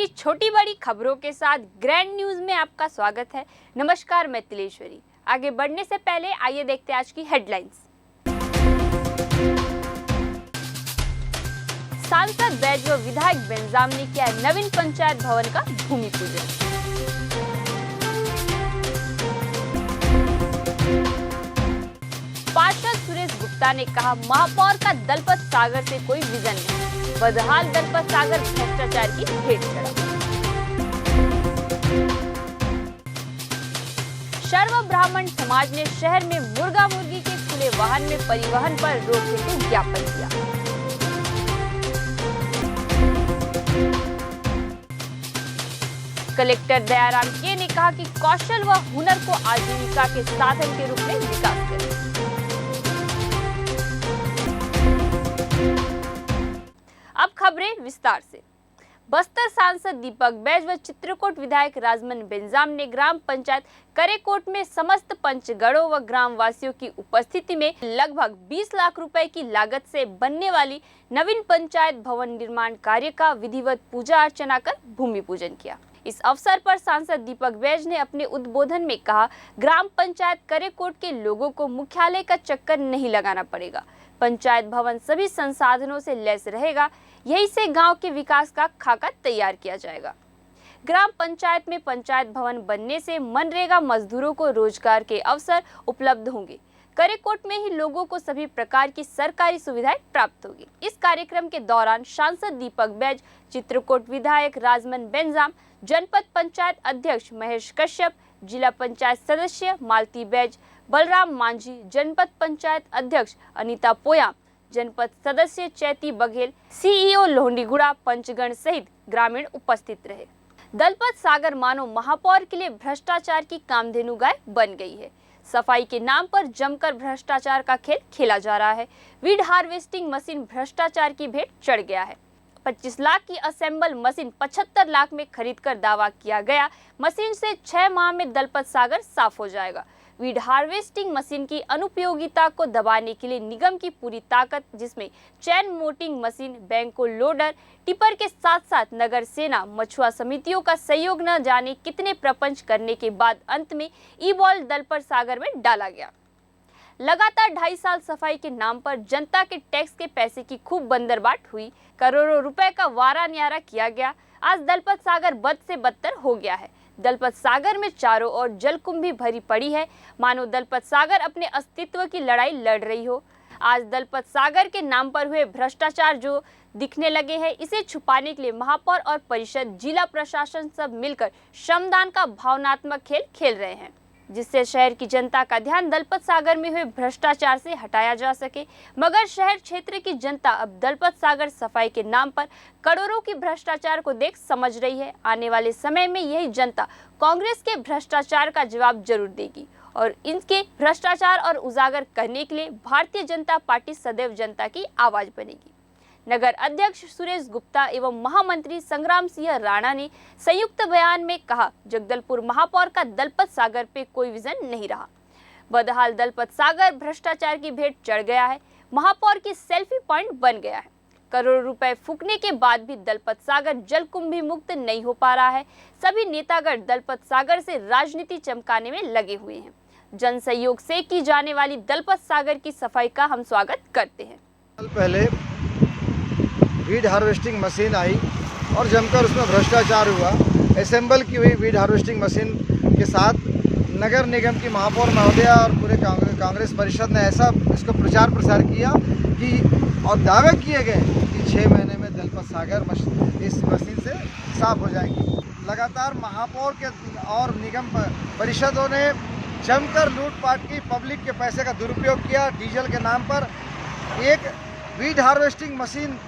की छोटी बड़ी खबरों के साथ ग्रैंड न्यूज में आपका स्वागत है। नमस्कार, मैं तिलेश्वरी। आगे बढ़ने से पहले आइए देखते हैं आज की हेडलाइंस। सांसद बैज व विधायक बेंजाम ने किया नवीन पंचायत भवन का भूमि पूजन। पार्षद सुरेश गुप्ता ने कहा, महापौर का दलपत सागर से कोई विजन नहीं, बदहाल दलपत सागर भ्रष्टाचार की भेंट चढ़ा। सर्व ब्राह्मण समाज ने शहर में मुर्गा मुर्गी के खुले वाहन में परिवहन पर रोक हेतु ज्ञापन दिया। कलेक्टर दयाराम के ने कहा कि कौशल व हुनर को आजीविका के साधन के रूप में विकास करें। अब खबरें विस्तार से। बस्तर सांसद दीपक बैज व चित्रकूट विधायक राजमन बेंजाम ने ग्राम पंचायत करेकोट में समस्त पंचगढ़ों व ग्रामवासियों की उपस्थिति में लगभग 20 लाख रुपए की लागत से बनने वाली नवीन पंचायत भवन निर्माण कार्य का विधिवत पूजा अर्चना कर भूमि पूजन किया। इस अवसर पर सांसद दीपक बैज ने अपने उद्बोधन में कहा, ग्राम पंचायत करेकोट के लोगों को मुख्यालय का चक्कर नहीं लगाना पड़ेगा। पंचायत भवन सभी संसाधनों से लैस रहेगा, यही से गांव के विकास का खाका तैयार किया जाएगा। ग्राम पंचायत में पंचायत भवन बनने से मनरेगा मजदूरों को रोजगार के अवसर उपलब्ध होंगे। करेकोट में ही लोगों को सभी प्रकार की सरकारी सुविधाएं प्राप्त होगी। इस कार्यक्रम के दौरान सांसद दीपक बैज, चित्रकूट विधायक राजमन बेंजाम, जनपद पंचायत अध्यक्ष महेश कश्यप, जिला पंचायत सदस्य मालती बैज, बलराम मांझी, जनपद पंचायत अध्यक्ष अनीता पोयाम, जनपद सदस्य चैती बघेल, सीईओ लोहंडीगुड़ा, पंचगण सहित ग्रामीण उपस्थित रहे। दलपत सागर मानो महापौर के लिए भ्रष्टाचार की कामधेनु गाय बन गई है। सफाई के नाम पर जमकर भ्रष्टाचार का खेल खेला जा रहा है। वीड हार्वेस्टिंग मशीन भ्रष्टाचार की भेंट चढ़ गया है। 25 लाख की असेंबल मशीन 75 लाख में खरीदकर दावा किया गया। मशीन से 6 माह में दलपत सागर साफ हो जाएगा। वीड हार्वेस्टिंग मशीन की अनुपयोगिता को दबाने के लिए निगम की पूरी ताकत, जिसमें चैन मोटिंग मशीन, बैंको लोडर, टिपर के साथ साथ नगर सेना, मछुआ समितियों का सहयोग न जाने कितने प्रपंच करने के बाद अंत में ई बॉल दलपत सागर में डाला गया। लगातार 2.5 साल सफाई के नाम पर जनता के टैक्स के पैसे की खूब बंदरबाट हुई। करोड़ों रुपए का वारा न्यारा किया गया। आज दलपत सागर बद से बदतर हो गया है। दलपत सागर में चारों ओर जलकुंभी भरी पड़ी है, मानो दलपत सागर अपने अस्तित्व की लड़ाई लड़ रही हो। आज दलपत सागर के नाम पर हुए भ्रष्टाचार जो दिखने लगे हैं, इसे छुपाने के लिए महापौर और परिषद, जिला प्रशासन सब मिलकर श्रमदान का भावनात्मक खेल खेल रहे हैं, जिससे शहर की जनता का ध्यान दलपत सागर में हुए भ्रष्टाचार से हटाया जा सके। मगर शहर क्षेत्र की जनता अब दलपत सागर सफाई के नाम पर करोड़ों की भ्रष्टाचार को देख समझ रही है। आने वाले समय में यही जनता कांग्रेस के भ्रष्टाचार का जवाब जरूर देगी और इनके भ्रष्टाचार और उजागर करने के लिए भारतीय जनता पार्टी सदैव जनता की आवाज बनेगी। नगर अध्यक्ष सुरेश गुप्ता एवं महामंत्री संग्राम सिंह राणा ने संयुक्त बयान में कहा, जगदलपुर महापौर का दलपत सागर पे कोई विजन नहीं रहा। बदहाल दलपत सागर भ्रष्टाचार की भेंट चढ़ गया है। महापौर की सेल्फी पॉइंट बन गया है। करोड़ों रुपए फूकने के बाद भी दलपत सागर जलकुंभी मुक्त नहीं हो पा रहा है। सभी नेतागण दलपत सागर से राजनीति चमकाने में लगे हुए हैं। जन सहयोग से की जाने वाली दलपत सागर की सफाई का हम स्वागत करते हैं। पहले वीड हार्वेस्टिंग मशीन आई और जमकर उसमें भ्रष्टाचार हुआ। असेंबल की हुई वीड हार्वेस्टिंग मशीन के साथ नगर निगम की महापौर महोदया और पूरे कांग्रेस परिषद ने ऐसा इसको प्रचार प्रसार किया कि और दावे किए गए कि 6 महीने में दलपत सागर इस मशीन से साफ हो जाएगी। लगातार महापौर के और निगम परिषदों ने जमकर लूटपाट की, पब्लिक के पैसे का दुरुपयोग किया। डीजल के नाम पर एक वीड हार्वेस्टिंग मशीन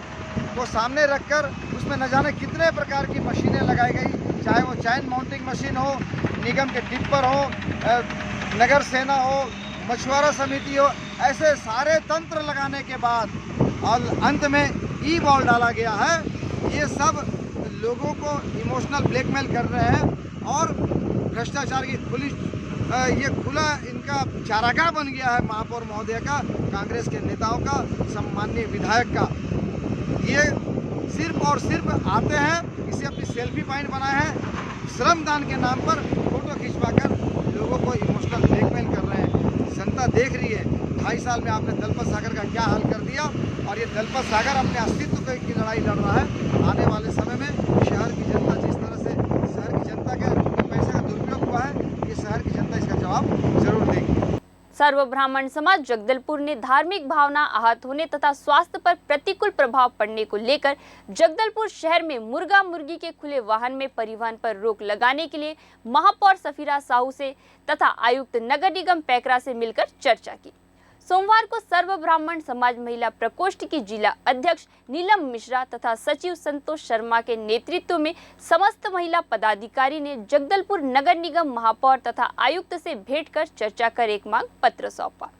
को सामने रखकर उसमें न जाने कितने प्रकार की मशीनें लगाई गई, चाहे वो चैन माउंटिंग मशीन हो, निगम के टिप्पर हो, नगर सेना हो, मछुआरा समिति हो, ऐसे सारे तंत्र लगाने के बाद और अंत में ई बॉल डाला गया है। ये सब लोगों को इमोशनल ब्लैकमेल कर रहे हैं और भ्रष्टाचार की ये खुला इनका चारागाह बन गया है। महापौर महोदय का, कांग्रेस के नेताओं का, सम्माननीय विधायक का। ये सिर्फ और सिर्फ आते हैं, इसे अपनी सेल्फी पॉइंट बनाए हैं, श्रमदान के नाम पर फोटो खिंचवाकर लोगों को इमोशनल ब्लैकमेल कर रहे हैं। जनता देख रही है 2.5 साल में आपने दलपत सागर का क्या हाल कर दिया, और ये दलपत सागर अपने अस्तित्व की लड़ाई लड़ रहा है। आने वाले समय में शहर की जनता जिस तरह से शहर की जनता के पैसे का दुरुपयोग हुआ है, ये शहर की जनता इसका जवाब जरूर देगी। सर्व ब्राह्मण समाज जगदलपुर ने धार्मिक भावना आहत होने तथा स्वास्थ्य पर प्रतिकूल प्रभाव पड़ने को लेकर जगदलपुर शहर में मुर्गा मुर्गी के खुले वाहन में परिवहन पर रोक लगाने के लिए महापौर सफीरा साहू से तथा आयुक्त नगर निगम पैकरा से मिलकर चर्चा की। सोमवार को सर्व ब्राह्मण समाज महिला प्रकोष्ठ की जिला अध्यक्ष नीलम मिश्रा तथा सचिव संतोष शर्मा के नेतृत्व में समस्त महिला पदाधिकारी ने जगदलपुर नगर निगम महापौर तथा आयुक्त से भेंट कर चर्चा कर एक मांग पत्र सौंपा।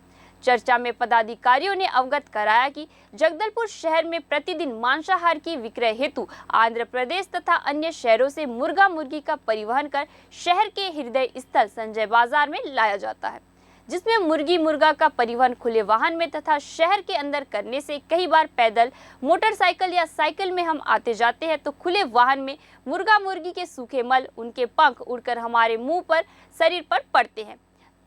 चर्चा में पदाधिकारियों ने अवगत कराया कि जगदलपुर शहर में प्रतिदिन मांसाहार की विक्रय हेतु आंध्र प्रदेश तथा अन्य शहरों से मुर्गा मुर्गी का परिवहन कर शहर के हृदय स्थल संजय बाजार में लाया जाता है, जिसमें मुर्गी मुर्गा का परिवहन खुले वाहन में तथा शहर के अंदर करने से कई बार पैदल, मोटरसाइकिल या साइकिल में हम आते जाते हैं तो खुले वाहन में मुर्गा मुर्गी के सूखे मल, उनके पंख उड़कर हमारे मुंह पर, शरीर पर पड़ते हैं,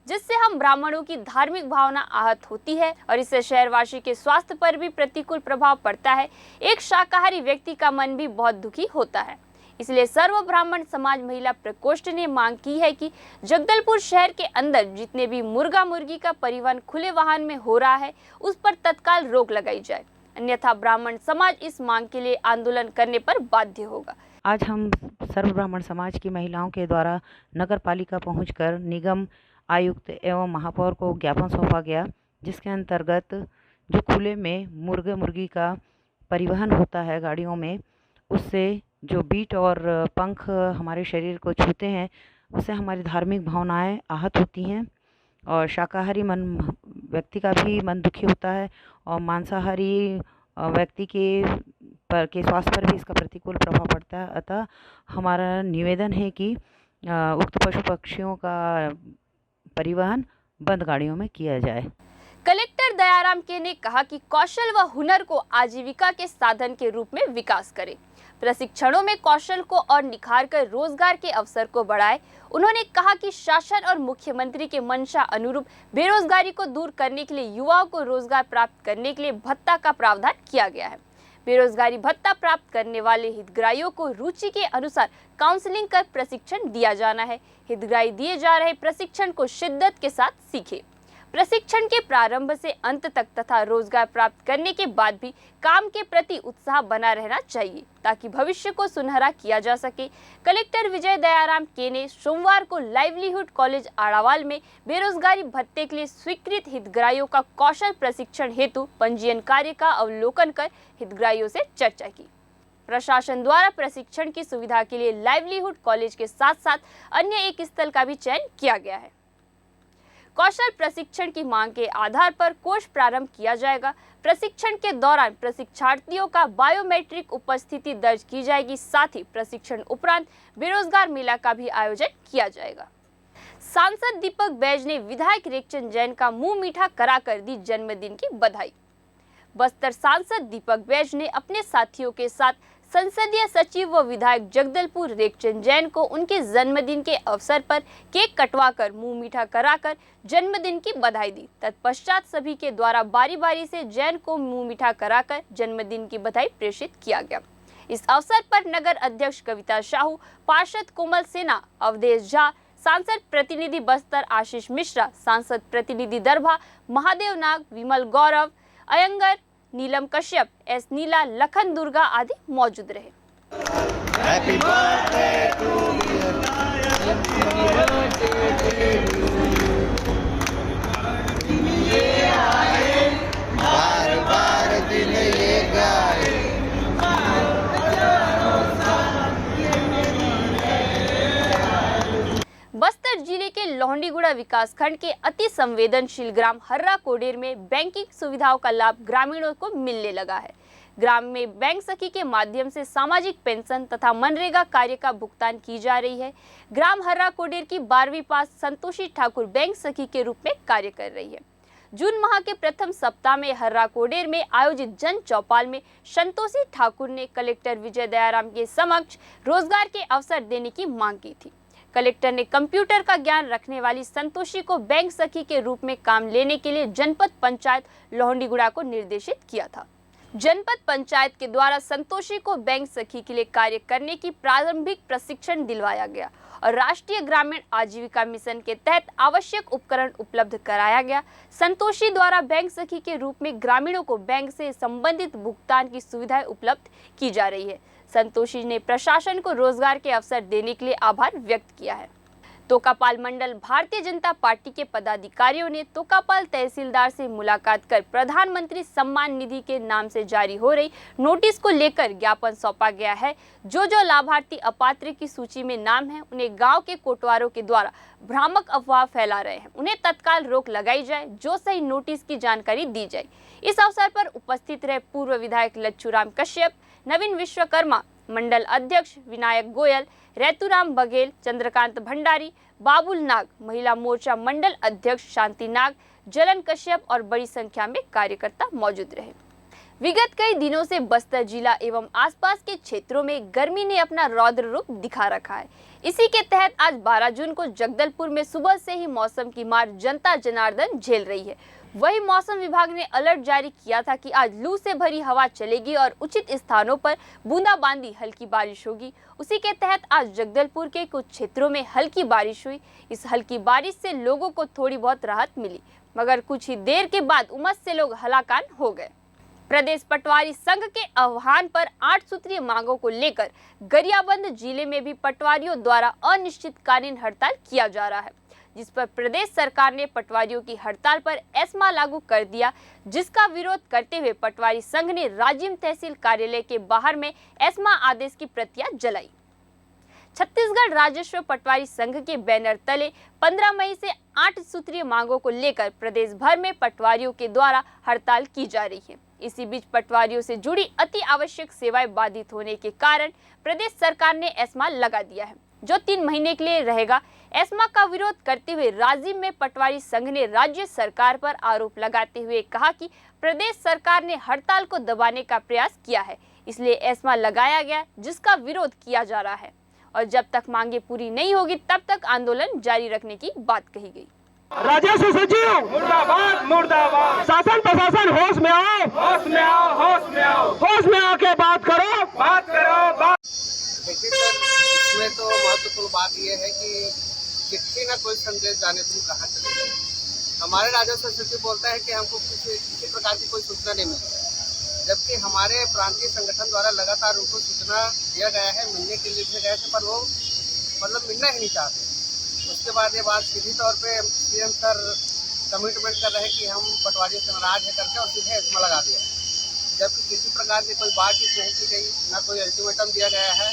जिससे हम ब्राह्मणों की धार्मिक भावना आहत होती है और इससे शहरवासी के स्वास्थ्य पर भी प्रतिकूल प्रभाव पड़ता है। एक शाकाहारी व्यक्ति का मन भी बहुत दुखी होता है। इसलिए सर्व ब्राह्मण समाज महिला प्रकोष्ठ ने मांग की है कि जगदलपुर शहर के अंदर जितने भी मुर्गा मुर्गी का परिवहन खुले वाहन में हो रहा है उस पर तत्काल रोक लगाई जाए, अन्यथा ब्राह्मण समाज इस मांग के लिए आंदोलन करने पर बाध्य होगा। आज हम सर्व ब्राह्मण समाज की महिलाओं के द्वारा नगर पालिका पहुँचकर निगम आयुक्त एवं महापौर को ज्ञापन सौंपा गया, जिसके अंतर्गत जो खुले में मुर्गे मुर्गी का परिवहन होता है गाड़ियों में, उससे जो बीट और पंख हमारे शरीर को छूते हैं उससे हमारी धार्मिक भावनाएं आहत होती हैं और शाकाहारी मन व्यक्ति का भी मन दुखी होता है और मांसाहारी व्यक्ति के स्वास्थ्य पर भी इसका प्रतिकूल प्रभाव पड़ता है। अतः हमारा निवेदन है कि उक्त पशु पक्षियों का परिवहन बंद गाड़ियों में किया जाए। कलेक्टर दयाराम के ने कहा कि कौशल व हुनर को आजीविका के साधन के रूप में विकास करें, प्रशिक्षणों में कौशल को और निखार कर रोजगार के अवसर को बढ़ाए। उन्होंने कहा कि शासन और मुख्यमंत्री के मंशा अनुरूप बेरोजगारी को दूर करने के लिए युवाओं को रोजगार प्राप्त करने के लिए भत्ता का प्रावधान किया गया है। बेरोजगारी भत्ता प्राप्त करने वाले हितग्राहियों को रुचि के अनुसार काउंसलिंग कर प्रशिक्षण दिया जाना है। हितग्राही दिए जा रहे प्रशिक्षण को शिद्दत के साथ सीखे। प्रशिक्षण के प्रारंभ से अंत तक तथा रोजगार प्राप्त करने के बाद भी काम के प्रति उत्साह बना रहना चाहिए ताकि भविष्य को सुनहरा किया जा सके। कलेक्टर विजय दयाराम के ने सोमवार को लाइवलीहुड कॉलेज आड़ावाल में बेरोजगारी भत्ते के लिए स्वीकृत हितग्राहियों का कौशल प्रशिक्षण हेतु पंजीयन कार्य का अवलोकन कर हितग्राहियों से चर्चा की। प्रशासन द्वारा प्रशिक्षण की सुविधा के लिए लाइवलीहुड कॉलेज के साथ साथ अन्य एक स्थल का भी चयन किया गया है। कौशल प्रशिक्षण की मांग के आधार पर कोर्स प्रारंभ किया जाएगा। प्रशिक्षण के दौरान प्रशिक्षार्थियों का बायोमेट्रिक उपस्थिति दर्ज की जाएगी। साथ ही प्रशिक्षण उपरांत बेरोजगार मेला का भी आयोजन किया जाएगा। सांसद दीपक बैज ने विधायक रेखचंद जैन का मुंह मीठा कराकर दी जन्मदिन की बधाई। बस्तर सांसद दीपक बैज ने अपने साथियों के साथ संसदीय सचिव व विधायक जगदलपुर रेखचंद जैन को उनके जन्मदिन के अवसर पर केक कटवाकर मुंह मीठा कराकर जन्मदिन की बधाई दी। तत्पश्चात सभी के द्वारा बारी बारी से जैन को मुंह मीठा कराकर जन्मदिन की बधाई प्रेषित किया गया। इस अवसर पर नगर अध्यक्ष कविता साहू, पार्षद कोमल सेना, अवधेश झा, सांसद प्रतिनिधि बस्तर आशीष मिश्रा, सांसद प्रतिनिधि दरभा महादेव नाग, विमल गौरव, अयंगर, नीलम कश्यप, एस नीला, लखन दुर्गा आदि मौजूद रहे। हैप्पी बर्थडे टू ये आए बार बार दिल ये गाए। बस्तर जिले के लोहंडीगुड़ा विकासखंड के अति संवेदनशील ग्राम हर्रा कोडेर में बैंकिंग सुविधाओं का लाभ ग्रामीणों को मिलने लगा है। ग्राम में बैंक सखी के माध्यम से सामाजिक पेंशन तथा मनरेगा कार्य का भुगतान की जा रही है। ग्राम हर्रा कोडेर की 12वीं पास संतोषी ठाकुर बैंक सखी के रूप में कार्य कर रही है। जून माह के प्रथम सप्ताह में हर्रा कोडेर में आयोजित जन चौपाल में संतोषी ठाकुर ने कलेक्टर विजय दयाराम के समक्ष रोजगार के अवसर देने की मांग की थी। कलेक्टर ने कंप्यूटर का ज्ञान रखने वाली संतोषी को बैंक सखी के रूप में काम लेने के लिए जनपद पंचायत लोहंडीगुड़ा को निर्देशित किया था। जनपद पंचायत के द्वारा संतोषी को बैंक सखी के लिए कार्य करने की प्रारंभिक प्रशिक्षण दिलवाया गया और राष्ट्रीय ग्रामीण आजीविका मिशन के तहत आवश्यक उपकरण उपलब्ध कराया गया। संतोषी द्वारा बैंक सखी के रूप में ग्रामीणों को बैंक से संबंधित भुगतान की सुविधाएं उपलब्ध की जा रही है। संतोषी ने प्रशासन को रोजगार के अवसर देने के लिए आभार व्यक्त किया है। तोकापाल मंडल भारतीय जनता पार्टी के पदाधिकारियों ने तोकापाल तहसीलदार से मुलाकात कर प्रधानमंत्री सम्मान निधि के नाम से जारी हो रही नोटिस को लेकर ज्ञापन सौंपा गया है। जो लाभार्थी अपात्र की सूची में नाम है, उन्हें गांव के कोटवारों के द्वारा भ्रामक अफवाह फैला रहे हैं, उन्हें तत्काल रोक लगाई जाए, जो सही नोटिस की जानकारी दी जाए। इस अवसर पर उपस्थित रहे पूर्व विधायक लच्छूराम कश्यप, नवीन विश्वकर्मा, मंडल अध्यक्ष विनायक गोयल, रैतुराम बघेल, चंद्रकांत भंडारी, बाबुल नाग, महिला मोर्चा मंडल अध्यक्ष शांति नाग, जलन कश्यप और बड़ी संख्या में कार्यकर्ता मौजूद रहे। विगत कई दिनों से बस्तर जिला एवं आसपास के क्षेत्रों में गर्मी ने अपना रौद्र रूप दिखा रखा है। इसी के तहत आज 12 जून को जगदलपुर में सुबह से ही मौसम की मार जनता जनार्दन झेल रही है। वही मौसम विभाग ने अलर्ट जारी किया था कि आज लू से भरी हवा चलेगी और उचित स्थानों पर बूंदाबांदी हल्की बारिश होगी। उसी के तहत आज जगदलपुर के कुछ क्षेत्रों में हल्की बारिश हुई। इस हल्की बारिश से लोगों को थोड़ी बहुत राहत मिली, मगर कुछ ही देर के बाद उमस से लोग हलाकान हो गए। प्रदेश पटवारी संघ के आह्वान पर 8 सूत्रीय मांगों को लेकर गरियाबंद जिले में भी पटवारियों द्वारा अनिश्चितकालीन हड़ताल किया जा रहा है, जिस पर प्रदेश सरकार ने पटवारियों की हड़ताल पर एस्मा लागू कर दिया, जिसका विरोध करते हुए पटवारी संघ ने राजिम तहसील कार्यालय के बाहर में एस्मा आदेश की प्रतियां जलाई। छत्तीसगढ़ राजस्व पटवारी संघ के बैनर तले 15 मई से 8 सूत्रीय मांगों को लेकर प्रदेश भर में पटवारियों के द्वारा हड़ताल की जा रही है। इसी बीच पटवारियों से जुड़ी अति आवश्यक सेवाएं बाधित होने के कारण प्रदेश सरकार ने एस्मा लगा दिया है, जो 3 महीने के लिए रहेगा। एस्मा का विरोध करते हुए राजिम में पटवारी संघ ने राज्य सरकार पर आरोप लगाते हुए कहा कि प्रदेश सरकार ने हड़ताल को दबाने का प्रयास किया है, इसलिए एस्मा लगाया गया, जिसका विरोध किया जा रहा है और जब तक मांगे पूरी नहीं होगी तब तक आंदोलन जारी रखने की बात कही गई। राजस्व सचिव मुर्दाबाद मुर्दाबाद, शासन प्रशासन होश में आओ, होश में आओ, होश में आओ, होश में आके बात करो, बात करो, बात। देखिए सर, इसमें तो महत्वपूर्ण बात यह है कि चिट्ठी ना कोई संदेश जाने तुम कहाँ चले गए। हमारे राजस्व सचिव बोलता है कि हमको किसी प्रकार की कोई सूचना नहीं मिली, जबकि हमारे प्रांतीय संगठन द्वारा लगातार उनको सूचना दिया गया है, मिलने के लिए भी गए थे, पर वो मतलब मिलना ही नहीं चाहते। उसके बाद ये बात सीधी तौर पे सीएम सर कमिटमेंट कर रहे हैं कि हम पटवारियों से नाराज है करके और सीधे एस्मा लगा दिया, जबकि किसी प्रकार की कोई बातचीत नहीं की गई, ना कोई अल्टीमेटम दिया गया है।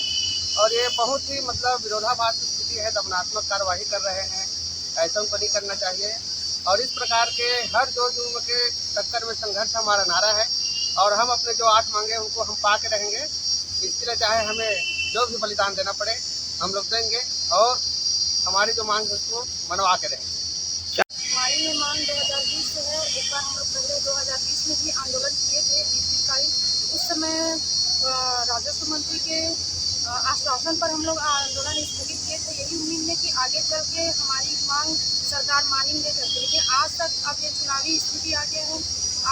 और ये बहुत ही मतलब विरोधाभास स्थिति है, दमनात्मक कार्यवाही कर रहे हैं, ऐसा उनको नहीं करना चाहिए। और इस प्रकार के हर जो जुर्म के टक्कर में संघर्ष हमारा नारा है और हम अपने जो 8 मांगे उनको हम पा के रहेंगे। इसके लिए चाहे हमें जो भी बलिदान देना पड़े हम लोग देंगे और हमारी जो मांग है उसको मनवा के रहेंगे। हमारी ये मांग 2020 से है। एक बार हम लोग पहले 2020 में भी आंदोलन किए थे बीतकालीन, उस समय राजस्व मंत्री के आश्वासन पर हम लोग आंदोलन स्थगित किए थे, यही उम्मीद में कि आगे चल के हमारी मांग सरकार मानेंगे करके। लेकिन आज तक अब ये चुनावी स्थिति आ गया है,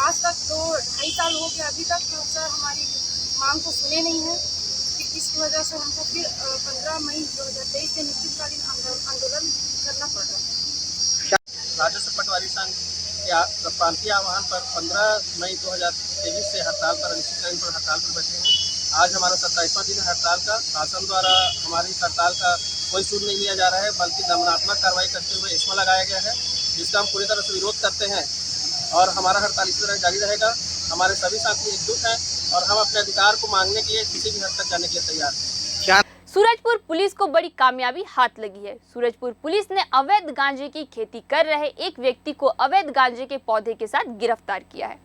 आज तक तो 2.5 साल हो गया, अभी तक तो सर हमारी मांग को सुने नहीं है। इसकी वजह से हमको फिर 15 मई 2023 से निश्चितकालीन आंदोलन करना पड़ रहा है। राजस्व पटवारी संघ के प्रांतीय आह्वान पर 15 मई 2023 से हड़ताल पर अनिश्चितकालीन पर हड़ताल पर बैठे हैं। आज हमारा 27वां दिन है हड़ताल का। शासन द्वारा हमारी इस हड़ताल का कोई सुध नहीं लिया जा रहा है, बल्कि दमनात्मक कार्रवाई करते हुए एस्मा लगाया गया है, जिसका हम पूरी तरह से विरोध करते हैं और हमारा हड़ताल इसी तरह जारी रहेगा। हमारे सभी साथी एकजुट हैं और हम अपने अधिकार को मांगने के लिए किसी भी हद तक जाने के लिए तैयार हैं। सूरजपुर पुलिस को बड़ी कामयाबी हाथ लगी है। सूरजपुर पुलिस ने अवैध गांजे की खेती कर रहे एक व्यक्ति को अवैध गांजे के पौधे के साथ गिरफ्तार किया है।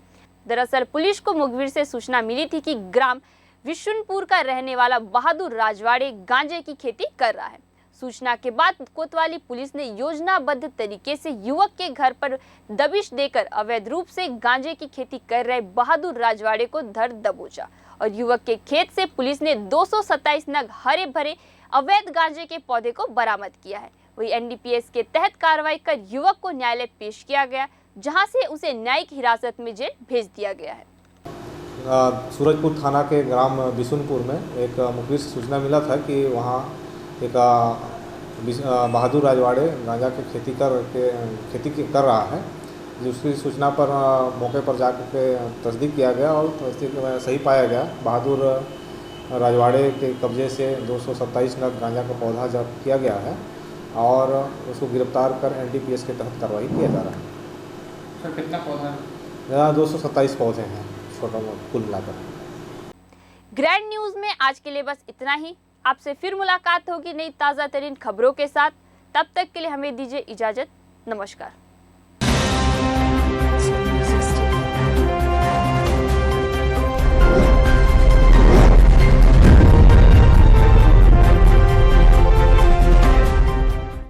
दरअसल पुलिस को मुखबिर से सूचना मिली थी कि ग्राम विशुनपुर का रहने वाला बहादुर राजवाड़े गांजे की खेती कर रहा है। सूचना के बाद कोतवाली पुलिस ने योजनाबद्ध तरीके से युवक के घर पर दबिश देकर अवैध रूप से गांजे की खेती कर रहे बहादुर राजवाड़े को धर दबोचा और युवक के खेत से पुलिस ने 227 नग हरे भरे अवैध गांजे के पौधे को बरामद किया है। वही एनडीपीएस के तहत कार्रवाई कर युवक को न्यायालय पेश किया गया, जहां से उसे न्यायिक हिरासत में जेल भेज दिया गया है। सूरजपुर थाना के ग्राम बिशुनपुर में एक मुखबिर से सूचना मिला था कि वहाँ एक बहादुर राजवाड़े गांजा की खेती कर रहा है। जिसकी सूचना पर मौके पर जाकर के तस्दीक किया गया और तस्दीक में सही पाया गया। बहादुर राजवाड़े के कब्जे से 227 नग गांजा का पौधा जब्त किया गया है और उसको गिरफ्तार कर एनडीपीएस के तहत कार्रवाई किया जा रहा है। सर कितना पौधा? 227 पौधे हैं छोटा मोटा कुल मिलाकर। ग्रैंड न्यूज में आज के लिए बस इतना ही। आपसे फिर मुलाकात होगी नई ताज़ा तरीन खबरों के साथ। तब तक के लिए हमें दीजिए इजाजत। नमस्कार।